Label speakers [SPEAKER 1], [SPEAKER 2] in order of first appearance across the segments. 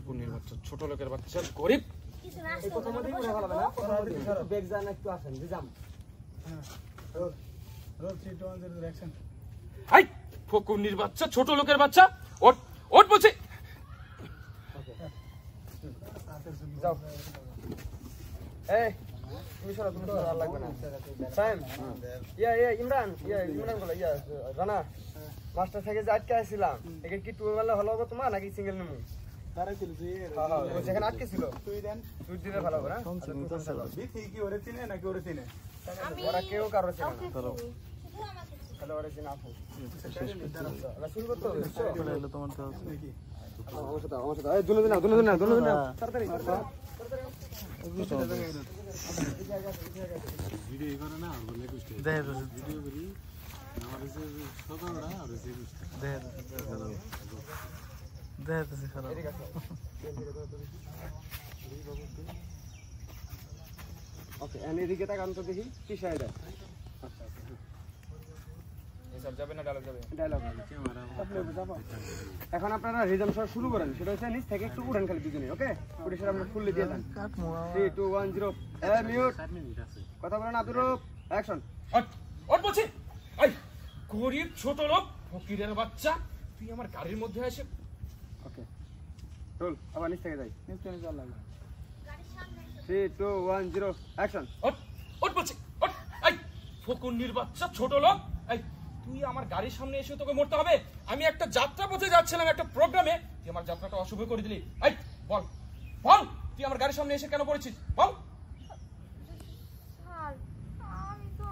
[SPEAKER 1] ফকুনির বাচ্চা, ছোট লোকের বাচ্চা, গরিব।
[SPEAKER 2] এই কথা মধ্যেই উড়ে গেল না, কথা মধ্যেই বেগ জান একটু আসেন দিজাম।
[SPEAKER 3] হ্যাঁ রোল রোল 3 2 1 0 অ্যাকশন।
[SPEAKER 1] হাই ফকুনির বাচ্চা, ছোট লোকের বাচ্চা, ওঠ ওঠ বলছি।
[SPEAKER 2] যাও এই তুমি সরো, তুমি সরো, আর লাগবে না টাইম। ইমরান বলে রানা মাস্টার থেকে যে আটকে আসছিলাম, একে কি টুর মারলে ভালো হবে তোমার নাকি সিঙ্গেল নেমু?
[SPEAKER 3] দাঁড়াই ছিল তুই
[SPEAKER 2] ও যেখানে আটকে ছিল
[SPEAKER 3] তুই দেন
[SPEAKER 2] তুই দিলে ভালো হবে না?
[SPEAKER 3] বিথি কি ওরে চিনে নাকি ওরে চিনে?
[SPEAKER 2] ওরা কেউ কারো চেনে না, তাহলে ওরা চেনে আপু। আমরা শুরু করতে হবে
[SPEAKER 3] তোমার তো নাকি
[SPEAKER 2] আমার সাথে এই দুনো দিন তাড়াতাড়ি
[SPEAKER 4] ভিডিও করে না আর বলে কুস্তে ভিডিও করি আমার এসে সকালটা আর এসে কুস্তে
[SPEAKER 2] ওকে এদিকে তাকান তো দেখি কি সাইডে
[SPEAKER 1] এসব যাবে না, ডায়লগ যাবে।
[SPEAKER 2] ডায়লগ এখন আপনারা রিদম শট শুরু করেন, সেটা হচ্ছে নিচ থেকে একটু উড়ান খালি দুজনে। ওকে ওটা সেটা আমরা ফুললি দিয়ে দেন। 3 2 1 0 মিউট।
[SPEAKER 4] 7 মিনিট আছে।
[SPEAKER 2] কথা বলেন আব্দুর অ্যাকশন।
[SPEAKER 1] ওঠ ওঠ বলছি। এই গরিব ছোট লোক ফকিরের বাচ্চা, তুই আমার গাড়ির মধ্যে এসে।
[SPEAKER 2] ওকে রোল আবার নিচ থেকে যাই,
[SPEAKER 3] নিশ্চয় চল লাগবে
[SPEAKER 2] 3 2 1 0 অ্যাকশন।
[SPEAKER 1] ওঠ ওঠ বলছি, ওঠ। এই ফকুনির বাচ্চা, ছোট লোক, এই তুই আমার গাড়ির সামনে এসে তোকে মরতে হবে? আমি একটা যাত্রা পথে যাচ্ছিলাম, একটা প্রোগ্রামে, তুই আমার যাত্রাটা অশুভ করে দিলি। এই বল বল, তুই আমার গাড়ির সামনে এসে কেন পড়েছিস বল?
[SPEAKER 5] স্যার আমি তো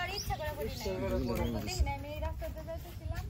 [SPEAKER 5] আর ইচ্ছা করে বলি না, আমি এই রাস্তাতে যাইতেছিলাম,